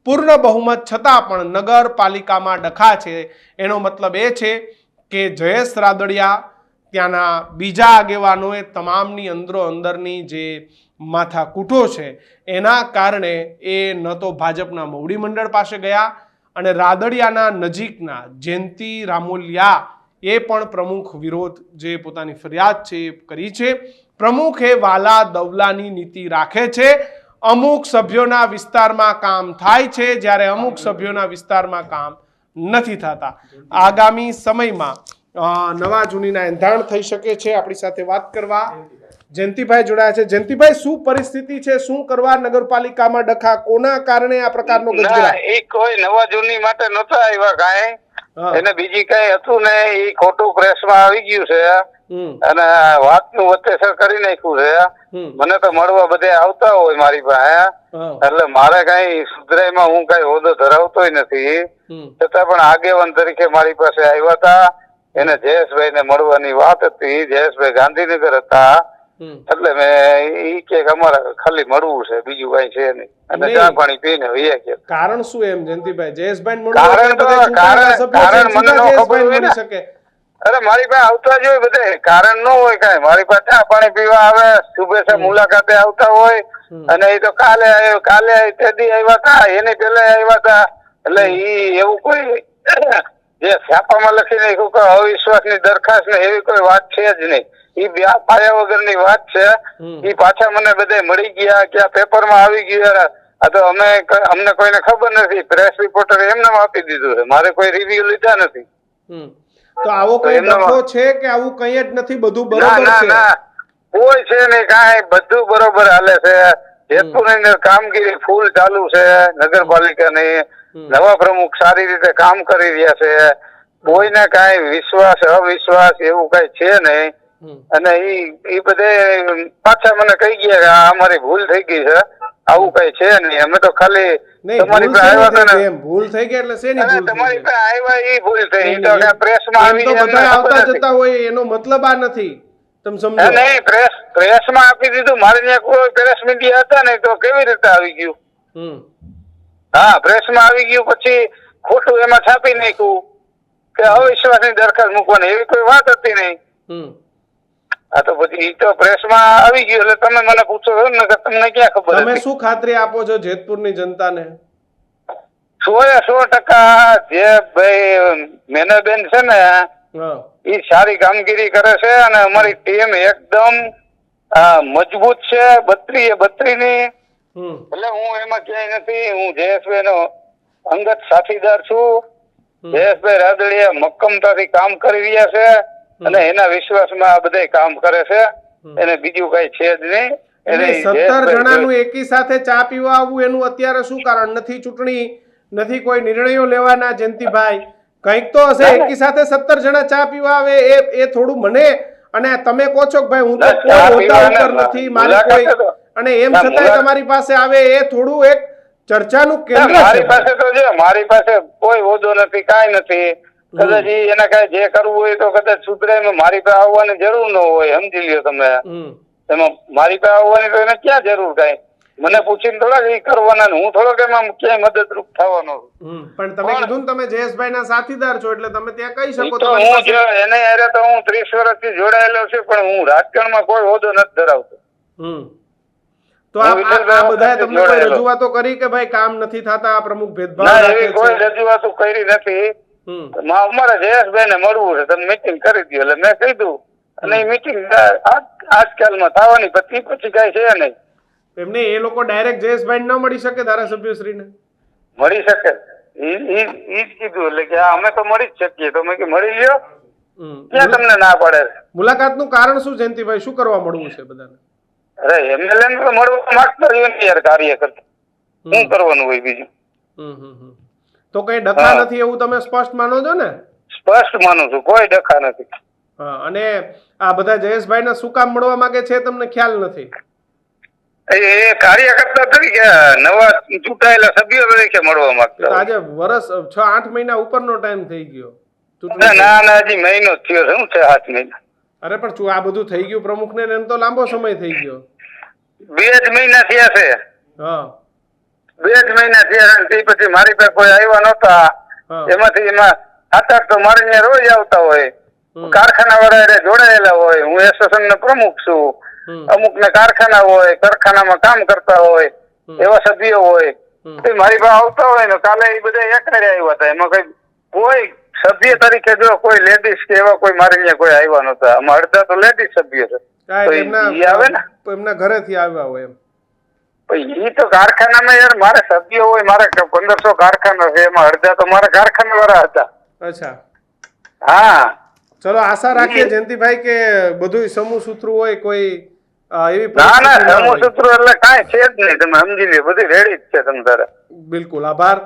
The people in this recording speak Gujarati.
પૂર્ણ બહુમત છતાં પણ નગરપાલિકામાં ડખા છે, એનો મતલબ એ છે કે જયેશ રાદડિયા ત્યાંના બીજા આગેવાનોએ તમામની અંદરની જે માથાકૂટો છે એના કારણે એ ન તો ભાજપના મોવડી મંડળ પાસે ગયા અને રાદડિયાના નજીકના જયંતિ રામોલિયા એ પણ પ્રમુખ વિરોધ જે પોતાની ફરિયાદ છે એ કરી છે. પ્રમુખે વાલા દવલાની નીતિ રાખે છે. અમુક સભ્યોના વિસ્તારમાં કામ થાય છે જ્યારે અમુક સભ્યોના વિસ્તારમાં કામ નથી થતા. આગામી સમયમાં નવા જૂનીના એંધાણ થઈ શકે છે. આપણી સાથે વાત કરવા જયંતિભાઈ જોડાયા છે. જયંતિભાઈ, શું પરિસ્થિતિ છે? શું કરવા નગરપાલિકામાં ડખા? કોના કારણે આ પ્રકારનો ગજગજાટ? એ કોઈ નવા જૂની માટે નતા આવ્યા કાંઈ, એને બીજી કઈ હતું ને, એ ખોટું પ્રેસમાં આવી ગયું છે અને વાતનું વચ્ચેસર કરી નાખ્યું છે. મને તો મળવા બધે આવતા હોય મારી પાસે, એટલે મારે કઈ સુધરાઈમાં હું કઈ હોદ્દો ધરાવતોય નથી, છતાં પણ આગેવાન તરીકે મારી પાસે આવ્યા હતા. એને જયેશભાઈ ને મળવાની વાત હતી. જયેશભાઈ ગાંધીનગર હતા, એટલે મેં ઈ કે અમારે ખાલી મળવું છે, બીજું કઈ છે નહીં, અને ચા પાણી પીને વૈયા ગયા. કારણ શું એમ જયંતિભાઈ? જયેશભાઈ કારણ મને ન ખબર હોય ને. અરે મારી પાસે આવતા જ હોય બધે, કારણ ન હોય કઈ. મારી પાસે ચા પાણી પીવા આવે, શુભેચ્છા મુલાકાતે આવતા હોય, અને એ તો કાલે તેદી આવ્યા હતા, એની પેલા આવ્યા હતા. એટલે ઈ એવું કોઈ જે છાપામાં લખી નાખ્યું કે અવિશ્વાસની દરખાસ્ત ને એવી કોઈ વાત છે જ નહીં. ઈ પાયા વગરની વાત છે. ઈ પાછા મને બધે મળી ગયા, ક્યાં પેપરમાં આવી ગયા. આ તો અમને કોઈને ખબર નથી. પ્રેસ રિપોર્ટર એમને આપી દીધું છે, મારે કોઈ રિવ્યુ લીધા નથી. તો આવો કઈ ડખો છે કે આવું કઈ જ નથી? બધું બરોબર છે? ના, કોઈ છે નહીં, કાંઈ બધું બરોબર હાલે છે. જેતપુરની કામગીરી ફૂલ ચાલુ છે. નગરપાલિકાની નવા પ્રમુખ સારી રીતે કામ કરી રહ્યા છે. કોઈને કાંઈ વિશ્વાસ અવિશ્વાસ એવું કઈ છે નહીં. અને ઈ બધે પાછા મને કહી ગયા કે આ અમારી ભૂલ થઈ ગઈ છે, આવું કઈ છે નહીં. અમે તો ખાલી તમારી પાસે આવ્યા હતા ને. ભૂલ થઈ ગઈ એટલે શેની ભૂલ? તમારી પાસે આવ્યા ઈ ભૂલ થઈ. ઈ તો પ્રેસમાં આવી બધા આવતા જતા હોય એનો મતલબ આ નથી, તમે સમજો. નહીં, પ્રેસમાં આપી દીધું. મારે ત્યાં કોઈ પ્રેસ મીડિયા હતા નહીં, તો કેવી રીતે આવી ગયું? હા, પ્રેસમાં આવી ગયું, પછી ખોટું એમાં છાપી નાખ્યું કે અવિશ્વાસની દરખાસ્ત મૂકવાની, એવી કોઈ વાત હતી નહીં. આ તો પછી તો પ્રેસમાં આવી ગયું, એટલે તમે મને પૂછો છો ને કે તમને ક્યાં ખબર? તમે શું ખાતરી આપો છો જેતપુરની જનતાને? 100% જે ભાઈ મેનાબેન છે ને, ઈ સારી કામગીરી કરે છે, અને અમારી ટીમ એકદમ મજબૂત છે, 32 ની. એટલે હું એમાં ક્યાંય નથી. હું જયેશભાઈ નો અંગત સાથીદાર છું. જયેશભાઈ રાદડિયા મક્કમતાથી કામ કરી રહ્યા છે, અને એના વિશ્વાસમાં બધા કામ કરે છે. એને બીજું કઈ છે જ નહીં. 17 જણાનું એકી સાથે ચા પીવા આવવું એનું અત્યારે શું કારણ? નથી ચૂંટણી, નથી કોઈ નિર્ણયો લેવાના. જયંતિભાઈ, કંઈક તો હશે. એકી સાથે 17 જણા ચા પીવા આવે એ થોડું મને, અને તમે કહો છો કે ભાઈ હું તો કોઈ હોદ્દા ઉપર નથી, મારી કોઈ, અને એમ છતાંય તમારી પાસે આવે એ થોડું એક ચર્ચાનું કેન્દ્ર છે. મારી પાસે તો છે, મારી પાસે કોઈ હોદ્દો નથી, કાંઈ નથી. કદાચ એને કઈ જે કરવું હોય તો કદાચ સુધરાય. મારી પાસે આવવાની જરૂર ન હોય, સમજી લ્યો તમે. એમાં મારી પાસે આવવાની તો એને ક્યાં જરૂર? કઈ મને પૂછીને થોડાક એ કરવાના, હું થોડોક એમાં ક્યાંય મદદરૂપ થવાનો. પણ તમે કીધું ને તમે જયેશભાઈ ના સાથીદાર છો, એટલે તમે ત્યાં કહી શકો. તો હું એને અરે તો હું 30 વર્ષથી જોડાયેલો છું, પણ હું રાજકારણમાં કોઈ હોદ્દો નથી ધરાવતો. તો આ બધા તમને કોઈ રજૂઆતો કરી કે ભાઈ કામ નથી થતા, પ્રમુખ ભેદભાવ રાખે છે? કોઈ રજૂઆતો કરી નથી. અમારે જયેશભાઈ ને મળવું છે, તમે મીટિંગ કરી દો. એટલે મેં કીધું, અને એ મીટિંગ આજકાલમાં થવાની, પછી કઈ છે નહીં. એમને એ લોકો ડાયરેક્ટ જયેશભાઈ ન મળી શકે? ધારાસભ્યશ્રીને મળી શકે, ઈ જ કીધું. એટલે કે અમે તો મળી જ શકીએ. તો મેં મળી લ્યો, ક્યાં તમને ના પડે? મુલાકાતનું કારણ શું જયંતિભાઈ? શું કરવા મળવું છે બધાને? અરે એમએલએ ને તો મળવા માંગતા હોય ને યાર, કાર્ય કરતા શું કરવાનું હોય બીજું? તો કઈ ડખા નથી એવું તમે સ્પષ્ટ માનો છો ને? સ્પષ્ટ માનું છું, કોઈ ડખા નથી. અને આ બધા જયેશભાઈ ને શું કામ મળવા માંગે છે તમને ખ્યાલ નથી? એ કાર્યકર્તા તરીકે નવા ચૂંટાયેલા સભ્યો તરીકે મળવા માંગતા. આજે વર્ષ 6-8 મહિના ઉપરનો ટાઈમ થઈ ગયો. ના, હજી મહિનો જ થયો. શું છે 7 મહિના? અરે પણ આ બધું થઈ ગયું પ્રમુખ ને, એમ તો લાંબો સમય થઈ ગયો. 2 જ મહિના થયા છે. 2 જ મહિના થયા અને તે પછી મારી પાસે કોઈ આવ્યા નહોતા. હા. એમાં 7-8 તો મારે ત્યાં રોજ આવતા હોય. કારખાના વાળા જોડાયેલા હોય. હું એસોસિએશન નો પ્રમુખ છું. અમુક ને કારખાના હોય, કારખાનામાં કામ કરતા હોય, એવા સભ્યો હોય. તો મારી પાસે આવતા હોય ને કાલે એ બધા એકરે આવ્યા હતા. એમાં કોઈ સભ્ય તરીકે જો કોઈ લેડીઝ કે એવા કોઈ મારે ત્યાં કોઈ આવ્યા નહોતા. આમાં અડધા તો લેડીઝ સભ્ય છે. તો ઈ આવે ને એમના ઘરેથી આવ્યા હોય એમ. ઈ તો કારખાનામાં યાર મારે સભ્ય હોય, મારે 1500 કારખાના છે, એમાં અડધા તો મારા કારખાના વાળા હતા. અચ્છા. હા, ચલો આશા રાખીએ જયંતિભાઈ કે બધું સમૂહ સૂત્રું હોય, કોઈ એવી ના ના પરિસ્થિતિ ના સમૂહ હોય. સૂત્રો એટલે કાંઈ છે જ નહીં. તમે સમજી લ્યો, બધી રેડી જ છે તમ તારે. બિલકુલ આભાર.